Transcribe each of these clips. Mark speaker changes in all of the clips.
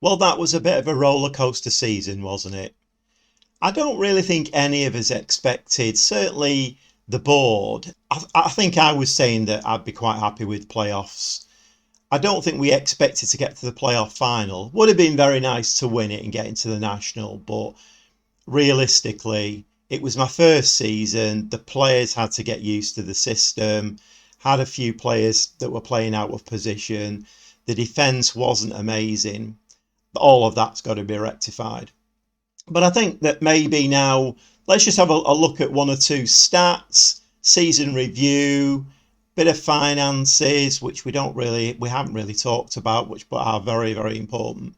Speaker 1: Well, that was a bit of a roller coaster season, wasn't it? I don't really think any of us expected, certainly the board. I think I was saying that I'd be quite happy with playoffs. I don't think we expected to get to the playoff final. Would have been very nice to win it and get into the national, but realistically, it was my first season. The players had to get used to the system, had a few players that were playing out of position. The defence wasn't amazing. All of that's got to be rectified. But I think that maybe now let's just have a look at one or two stats, season review, bit of finances, which we haven't really talked about, which but are very, very important.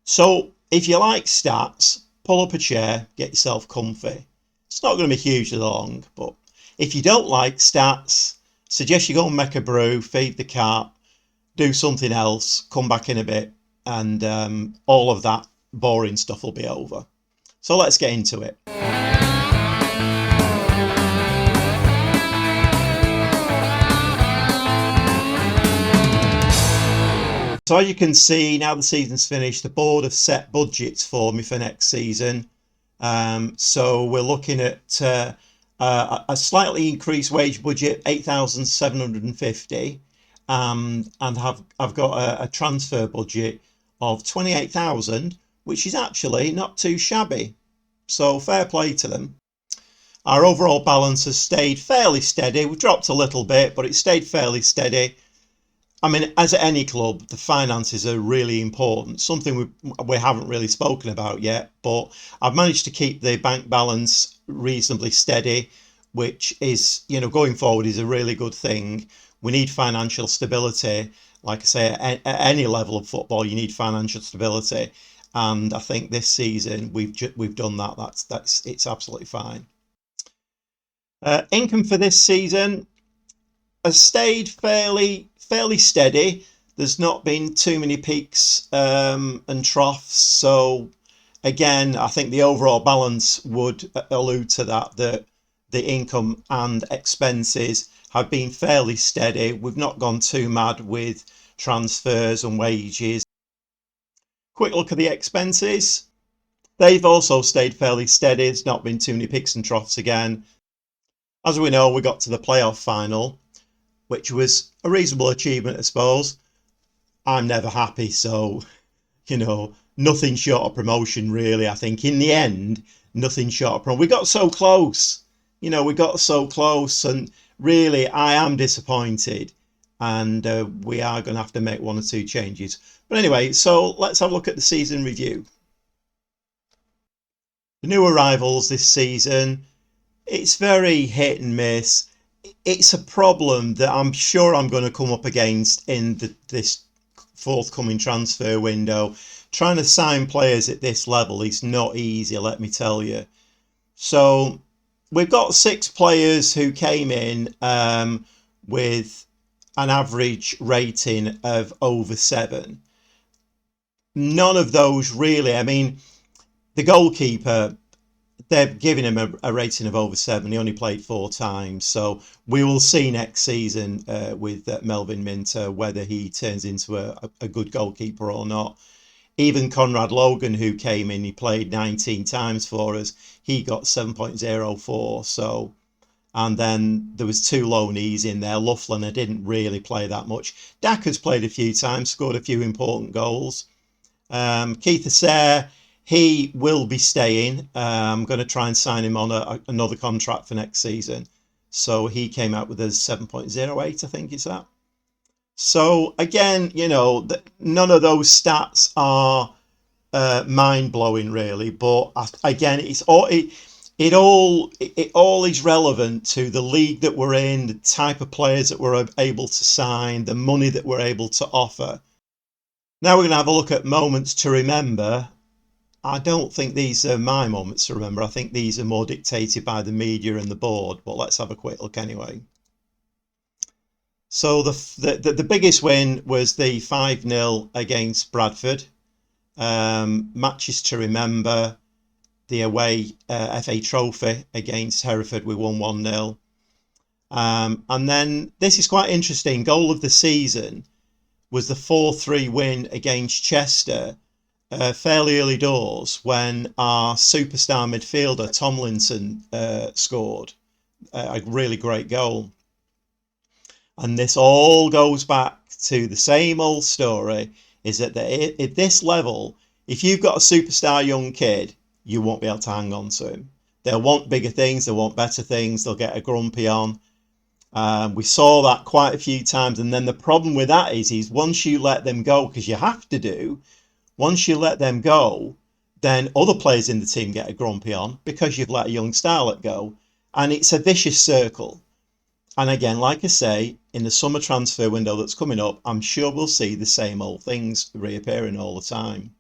Speaker 1: So if you like stats, pull up a chair, get yourself comfy. It's not going to be hugely long, but if you don't like stats, suggest you go and make a brew, feed the cat, do something else, come back in a bit, and all of that boring stuff will be over. So let's get into it. So as you can see, now the season's finished, the board have set budgets for me for next season. So we're looking at a slightly increased wage budget, 8,750, and I've got a transfer budget of 28,000, which is actually not too shabby. So fair play to them. Our overall balance has stayed fairly steady. We've dropped a little bit, but it stayed fairly steady. I mean, as at any club, the finances are really important, something we haven't really spoken about yet, but I've managed to keep the bank balance reasonably steady, which is, going forward is a really good thing. We need financial stability. Like I say, at any level of football, you need financial stability. And I think this season we've done that. It's absolutely fine. Income for this season has stayed fairly steady. There's not been too many peaks and troughs. So again, I think the overall balance would allude to that the income and expenses have been fairly steady. We've not gone too mad with transfers and wages. Quick look at the expenses. They've also stayed fairly steady. It's not been too many peaks and troughs again. As we know, we got to the playoff final, which was a reasonable achievement, I suppose. I'm never happy, so, nothing short of promotion, really. I think in the end, nothing short of promotion. We got so close, we got so close, and really, I am disappointed, and we are going to have to make one or two changes. But anyway, so let's have a look at the season review. The new arrivals this season, it's very hit and miss. It's a problem that I'm sure I'm going to come up against in this forthcoming transfer window. Trying to sign players at this level is not easy, let me tell you. So we've got 6 players who came in with an average rating of over 7. None of those really, I mean, the goalkeeper, they're giving him a rating of over 7. He only played 4 times. So we will see next season with Melvin Minter whether he turns into a good goalkeeper or not. Even Conrad Logan, who came in, he played 19 times for us. He got 7.04. So, and then there was 2 loanees in there. Loughlin didn't really play that much. Dacker's played a few times, scored a few important goals. 𝐒𝐞𝐻, he will be staying. I'm going to try and sign him on another contract for next season. So he came out with a 7.08, I think it's that. So again, none of those stats are mind-blowing really, but again, it all is relevant to the league that we're in, the type of players that we're able to sign, the money that we're able to offer. Now we're going to have a look at moments to remember. I don't think these are my moments to remember. I think these are more dictated by the media and the board, but let's have a quick look anyway. So the biggest win was the 5-0 against Bradford. Matches to remember: the away FA Trophy against Hereford, we won 1-0. And then this is quite interesting. Goal of the season was the 4-3 win against Chester, fairly early doors when our superstar midfielder Tomlinson scored a really great goal. And this all goes back to the same old story, is that at this level, if you've got a superstar young kid, you won't be able to hang on to him. They'll want bigger things, they'll want better things, they'll get a grumpy on. We saw that quite a few times, and then the problem with that is once you let them go, because you have to do, once you let them go, then other players in the team get a grumpy on because you've let a young starlet go, and it's a vicious circle. And again, like I say, in the summer transfer window that's coming up, I'm sure we'll see the same old things reappearing all the time.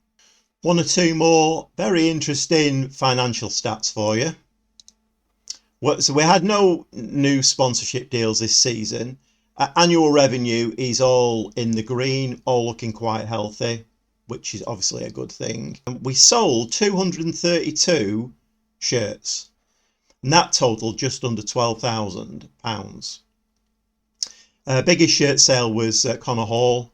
Speaker 1: One or two more very interesting financial stats for you. So we had no new sponsorship deals this season. Annual revenue is all in the green, all looking quite healthy, which is obviously a good thing. We sold 232 shirts, and that totaled just under £12,000. Biggest shirt sale was Connor Hall,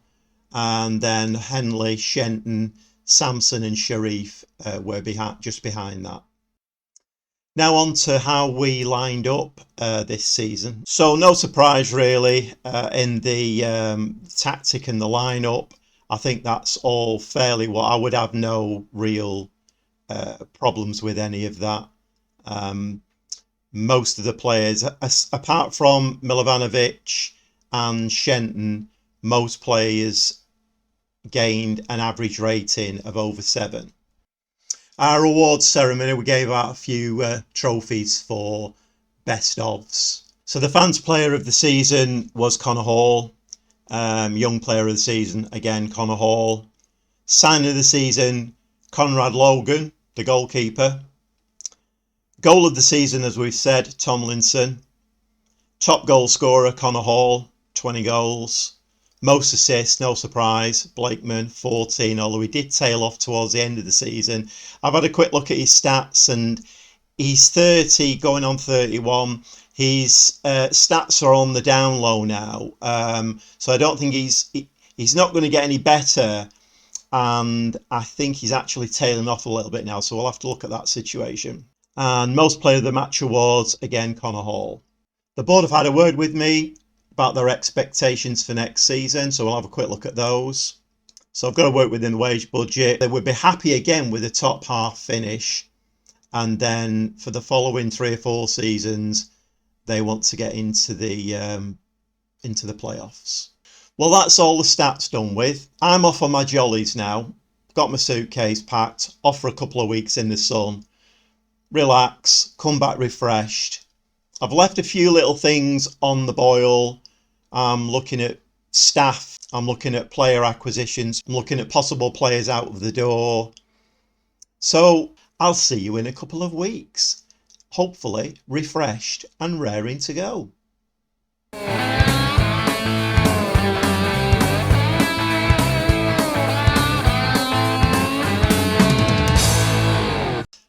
Speaker 1: and then Henley, Shenton, Samson and Sharif were just behind that. Now on to how we lined up this season. So no surprise really in the tactic and the lineup. I think that's all fairly what I would have no real problems with any of that. Most of the players, apart from Milovanovic and Shenton, most players gained an average rating of over 7. Our awards ceremony, we gave out a few trophies for best ofs. So the fans player of the season was Connor Hall. Young player of the season, again, Connor Hall. Sign of the season, Conrad Logan, the goalkeeper. Goal of the season, as we've said, Tomlinson. Top goal scorer, Connor Hall, 20 goals. Most assists, no surprise, Blakeman, 14, although he did tail off towards the end of the season. I've had a quick look at his stats, and he's 30, going on 31. His stats are on the down low now, so I don't think he's not going to get any better, and I think he's actually tailing off a little bit now, so we'll have to look at that situation. And most player of the match awards, again, Connor Hall. The board have had a word with me about their expectations for next season, so we'll have a quick look at those. So I've got to work within the wage budget. They would be happy again with a top half finish, and then for the following 3 or 4 seasons they want to get into the playoffs. Well, that's all the stats done with. I'm off on my jollies now. Got my suitcase packed, off for a couple of weeks in the sun, relax, come back refreshed. I've left a few little things on the boil. I'm looking at staff, I'm looking at player acquisitions, I'm looking at possible players out of the door. So I'll see you in a couple of weeks, hopefully refreshed and raring to go.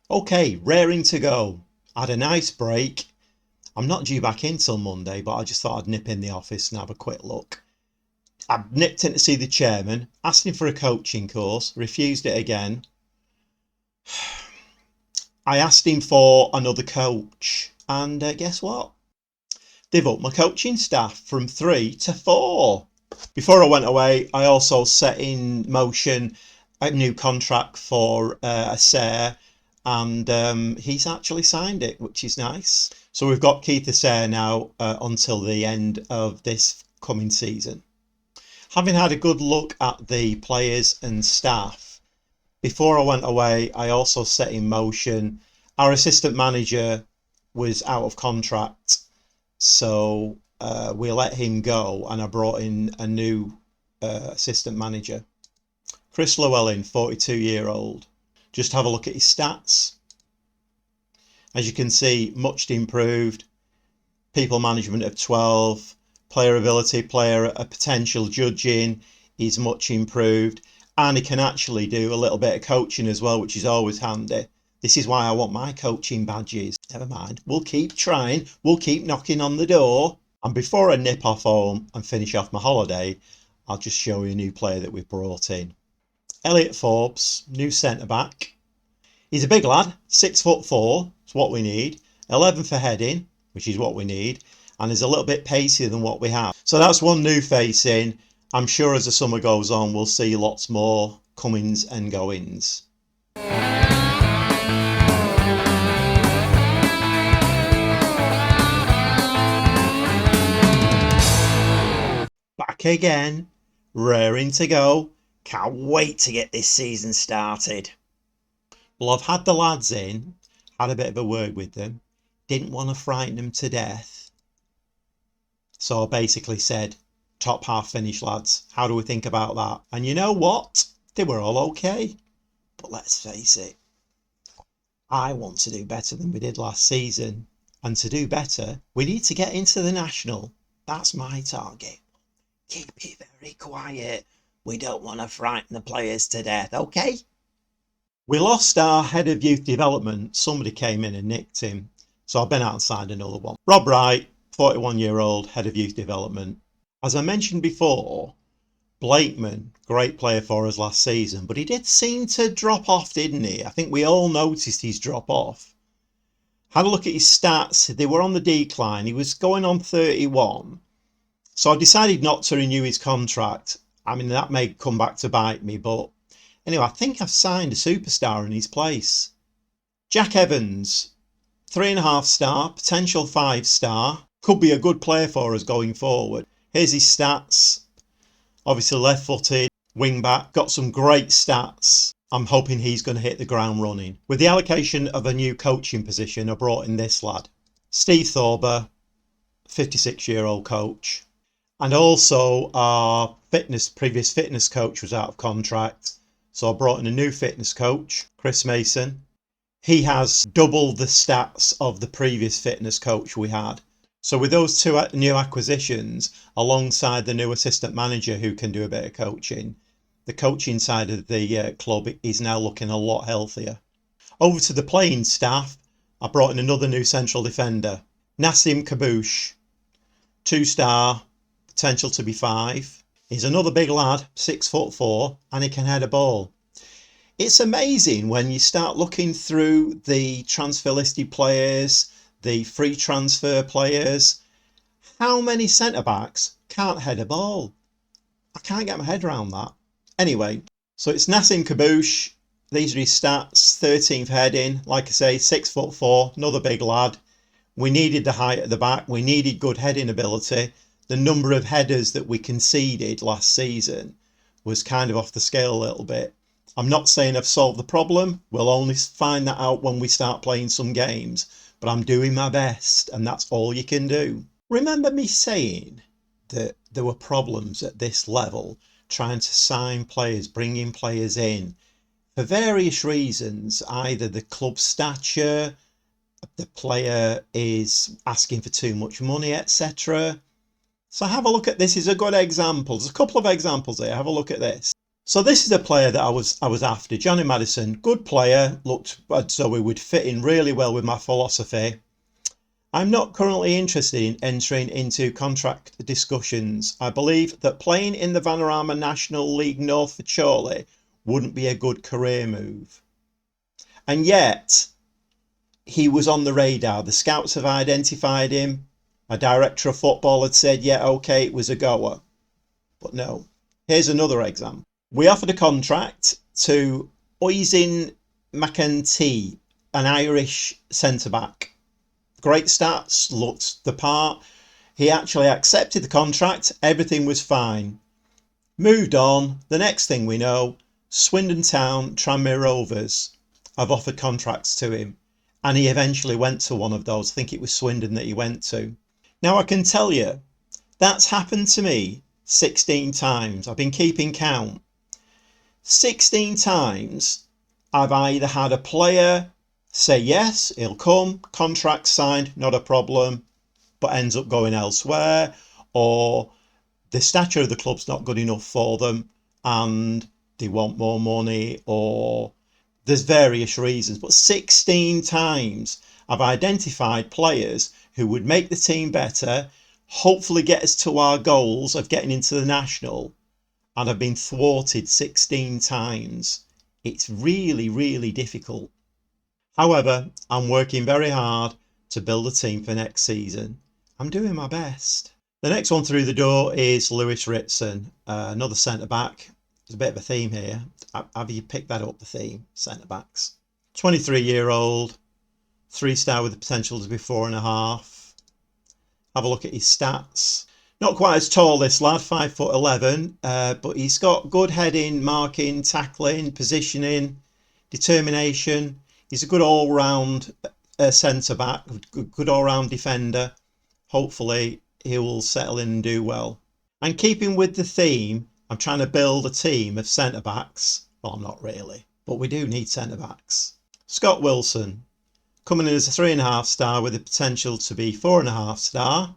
Speaker 1: Okay, raring to go. I had a nice break. I'm not due back in till Monday, but I just thought I'd nip in the office and have a quick look. I nipped in to see the chairman, asked him for a coaching course, refused it again. I asked him for another coach, and guess what? They've upped my coaching staff from 3 to 4. Before I went away, I also set in motion a new contract for 𝐒𝐞𝐲, and he's actually signed it, which is nice. So we've got 𝐒𝐲𝐲 now until the end of this coming season. Having had a good look at the players and staff, before I went away, I also set in motion, our assistant manager was out of contract, so we let him go, and I brought in a new assistant manager. Chris Llewellyn, 42-year-old. Just have a look at his stats. As you can see, much improved. People management of 12. Player ability, player potential judging is much improved. And he can actually do a little bit of coaching as well, which is always handy. This is why I want my coaching badges. Never mind. We'll keep trying. We'll keep knocking on the door. And before I nip off home and finish off my holiday, I'll just show you a new player that we've brought in. Elliot Forbes, new centre-back. He's a big lad, 6'4", it's what we need. 11 for heading, which is what we need. And is a little bit pacier than what we have. So that's one new face in. I'm sure as the summer goes on, we'll see lots more comings and goings. Back again, raring to go. Can't wait to get this season started. Well, I've had the lads in, had a bit of a word with them, didn't want to frighten them to death. So I basically said, top half finish, lads. How do we think about that? And you know what? They were all okay. But let's face it, I want to do better than we did last season. And to do better, we need to get into the national. That's my target. Keep it very quiet. We don't want to frighten the players to death, okay? We lost our head of youth development. Somebody came in and nicked him. So I've been out and signed another one. Rob Wright, 41-year-old, head of youth development. As I mentioned before, Blakeman, great player for us last season, but he did seem to drop off, didn't he? I think we all noticed his drop off. Had a look at his stats. They were on the decline. He was going on 31. So I decided not to renew his contract. I mean, that may come back to bite me, but anyway, I think I've signed a superstar in his place. Jack Evans, 3.5 star, potential 5 star. Could be a good player for us going forward. Here's his stats. Obviously left footed, wing back, got some great stats. I'm hoping he's going to hit the ground running. With the allocation of a new coaching position, I brought in this lad. Steve Thorber, 56-year-old coach. And also our previous fitness coach was out of contract. So I brought in a new fitness coach, Chris Mason. He has double the stats of the previous fitness coach we had. So with those two new acquisitions, alongside the new assistant manager who can do a bit of coaching, the coaching side of the club is now looking a lot healthier. Over to the playing staff, I brought in another new central defender, Nassim Kabouche, 2-star, potential to be 5. He's another big lad, 6'4", and he can head a ball. It's amazing when you start looking through the transfer listed players, the free transfer players, how many centre-backs can't head a ball? I can't get my head around that. Anyway, so it's Nassim Kabouche. These are his stats, 13th heading, like I say, 6'4", another big lad. We needed the height at the back. We needed good heading ability. The number of headers that we conceded last season was kind of off the scale a little bit. I'm not saying I've solved the problem. We'll only find that out when we start playing some games. But I'm doing my best, and that's all you can do. Remember me saying that there were problems at this level trying to sign players, bringing players in for various reasons. Either the club stature, the player is asking for too much money, etc. So have a look at this. Is a good example. There's a couple of examples here. Have a look at this. So this is a player that I was after, Johnny Madison. Good player, looked as though he would fit in really well with my philosophy. I'm not currently interested in entering into contract discussions. I believe that playing in the Vanarama National League North for Chorley wouldn't be a good career move. And yet, he was on the radar. The scouts have identified him. A director of football had said, yeah, okay, it was a goer. But no. Here's another example. We offered a contract to 𝐄𝐩𝐢𝐬𝐿 McEntee, an Irish centre-back. Great stats, looked the part. He actually accepted the contract. Everything was fine. Moved on. The next thing we know, Swindon Town Tranmere Rovers have offered contracts to him. And he eventually went to one of those. I think it was Swindon that he went to. Now I can tell you, that's happened to me 16 times. I've been keeping count. 16 times I've either had a player say yes, he'll come, contract signed, not a problem, but ends up going elsewhere, or the stature of the club's not good enough for them and they want more money, or there's various reasons. But 16 times I've identified players who would make the team better, hopefully get us to our goals of getting into the national, and I've been thwarted 16 times. It's really, really difficult. However, I'm working very hard to build a team for next season. I'm doing my best. The next one through the door is Lewis Ritson, another centre-back. There's a bit of a theme here. Have you picked that up, the theme? Centre-backs. 23-year-old, 3-star with the potential to be 4.5. Have a look at his stats. Not quite as tall, this lad, 5'11", but he's got good heading, marking, tackling, positioning, determination. He's a good all-round centre-back, good all-round defender. Hopefully he will settle in and do well. And keeping with the theme, I'm trying to build a team of centre-backs. Well, I'm not really, but we do need centre-backs. Scott Wilson, coming in as a 3.5-star with the potential to be 4.5-star.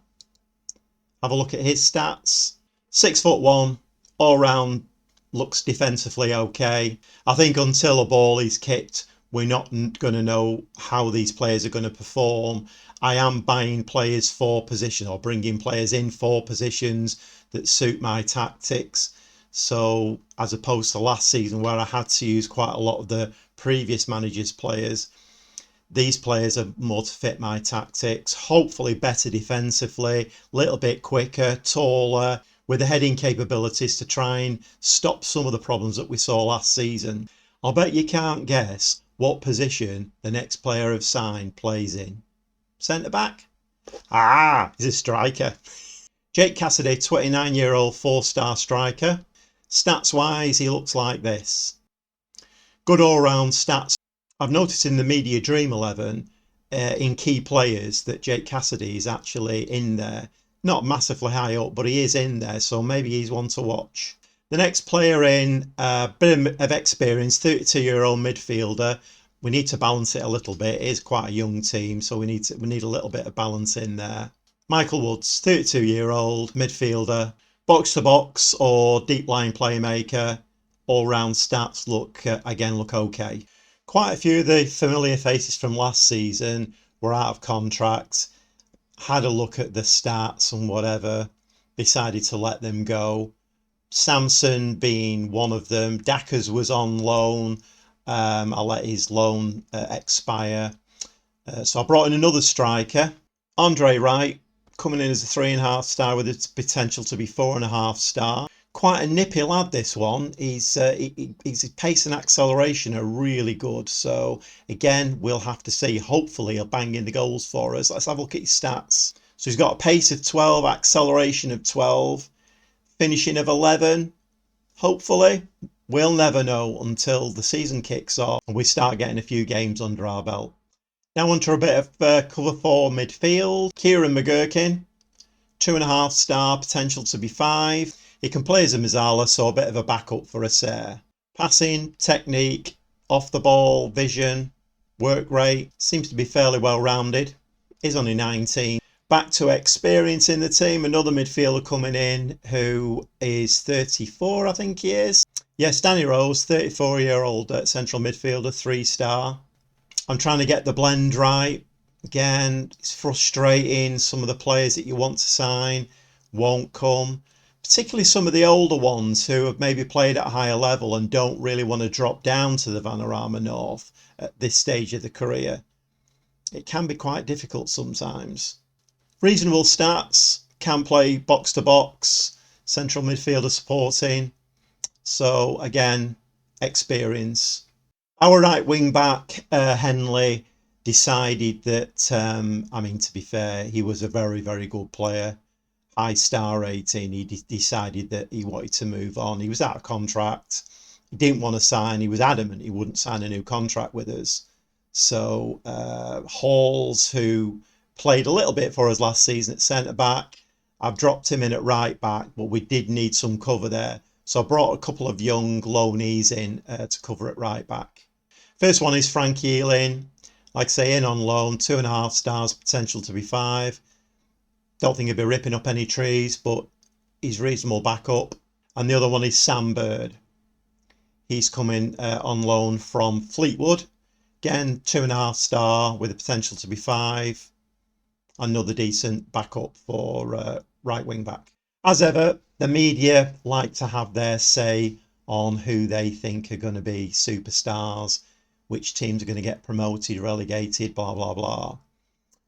Speaker 1: Have a look at his stats. 6'1", all round, looks defensively okay. I think until a ball is kicked, we're not going to know how these players are going to perform. I am buying players for position, or bringing players in for positions that suit my tactics. So as opposed to last season where I had to use quite a lot of the previous manager's players, these players are more to fit my tactics. Hopefully better defensively, a little bit quicker, taller, with the heading capabilities to try and stop some of the problems that we saw last season. I'll bet you can't guess what position the next player I've signed plays in. Centre-back? He's a striker. Jake Cassidy, 29-year-old 4-star striker. Stats-wise, he looks like this. Good all-round stats. I've noticed in the Media Dream 11, in key players, that Jake Cassidy is actually in there. Not massively high up, but he is in there, so maybe he's one to watch. The next player in, a bit of experience, 32-year-old midfielder. We need to balance it a little bit. It is quite a young team, so we need a little bit of balance in there. Michael Woods, 32-year-old midfielder, box-to-box or deep-line playmaker. All-round stats look okay. Quite a few of the familiar faces from last season were out of contract. Had a look at the stats and whatever, decided to let them go. Samson being one of them. Dackers was on loan. I let his loan expire. So I brought in another striker, Andre Wright, coming in as a 3.5-star with its potential to be 4.5-star. Quite a nippy lad, this one. His pace and acceleration are really good. So again, we'll have to see. Hopefully he'll bang in the goals for us. Let's have a look at his stats. So he's got a pace of 12, acceleration of 12, finishing of 11. Hopefully. We'll never know until the season kicks off and we start getting a few games under our belt. Now onto a bit of cover for midfield. Kieran McGregor, 2.5-star, potential to be 5. He can play as a Mazzala, so a bit of a backup for a Serre. Passing, technique, off the ball, vision, work rate, seems to be fairly well rounded. He's only 19. Back to experience in the team, another midfielder coming in who is 34, I think he is. Yes, Danny Rose, 34-year-old central midfielder, 3-star. I'm trying to get the blend right. Again, it's frustrating. Some of the players that you want to sign won't come. Particularly some of the older ones who have maybe played at a higher level and don't really want to drop down to the Vanarama North at this stage of the career. It can be quite difficult sometimes. Reasonable stats, can play box to box, central midfielder supporting. So again, experience. Our right wing back, Henley, decided that, to be fair, he was a very, very good player. High star rating. He decided that he wanted to move on. He was out of contract. He didn't want to sign. He was adamant he wouldn't sign a new contract with us. So Halls, who played a little bit for us last season at centre back, I've dropped him in at right back, but we did need some cover there. So I brought a couple of young loanees in to cover at right back. First one is Frankie Ealing. Like I say, in on loan, 2.5 stars, potential to be 5. Don't think he'll be ripping up any trees, but he's reasonable backup. And the other one is Sam Bird. He's coming on loan from Fleetwood. Again, 2.5 star with the potential to be 5. Another decent backup for right wing back. As ever, the media like to have their say on who they think are going to be superstars, which teams are going to get promoted, relegated, blah, blah, blah.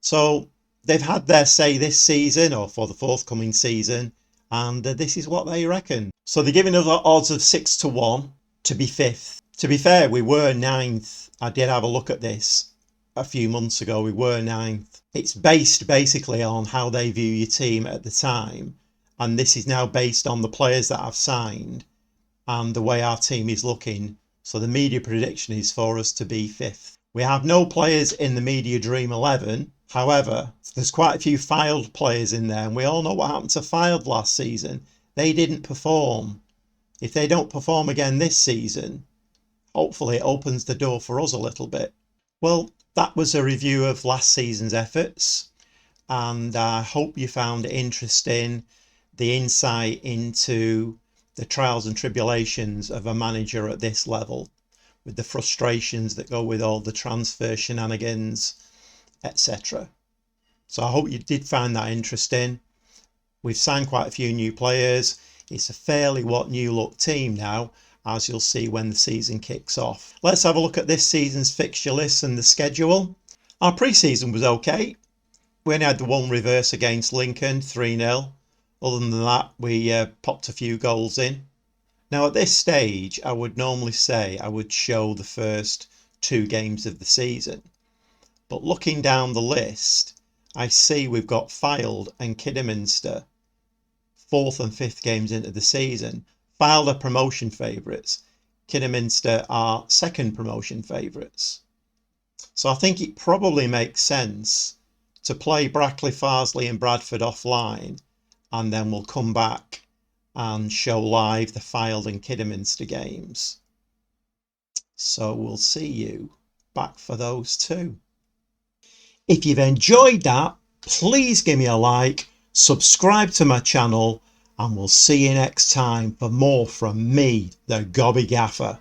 Speaker 1: So they've had their say this season, or for the forthcoming season, and this is what they reckon. So they're giving us odds of 6-1 to be fifth. To be fair, we were ninth. I did have a look at this a few months ago. We were ninth. It's based basically on how they view your team at the time, and this is now based on the players that I've signed and the way our team is looking. So the media prediction is for us to be fifth. We have no players in the media dream 11. However, there's quite a few Fylde players in there, and we all know what happened to Fylde last season. They didn't perform. If they don't perform again this season, hopefully it opens the door for us a little bit. Well, that was a review of last season's efforts, and I hope you found it interesting, the insight into the trials and tribulations of a manager at this level, with the frustrations that go with all the transfer shenanigans, etc. So I hope you did find that interesting. We've signed quite a few new players. It's a fairly new look team now, as you'll see when the season kicks off. Let's have a look at this season's fixture list and the schedule. Our pre-season was okay. We only had the one reverse against Lincoln, 3-0. Other than that, we popped a few goals in. Now at this stage, I would normally say I would show the first 2 games of the season. But looking down the list, I see we've got Fylde and Kidderminster 4th and 5th games into the season. Fylde are promotion favourites. Kidderminster are 2nd promotion favourites. So I think it probably makes sense to play Brackley, Farsley and Bradford offline, and then we'll come back and show live the Fylde and Kidderminster games. So we'll see you back for those 2. If you've enjoyed that, please give me a like, subscribe to my channel, and we'll see you next time for more from me, the Gobby Gaffer.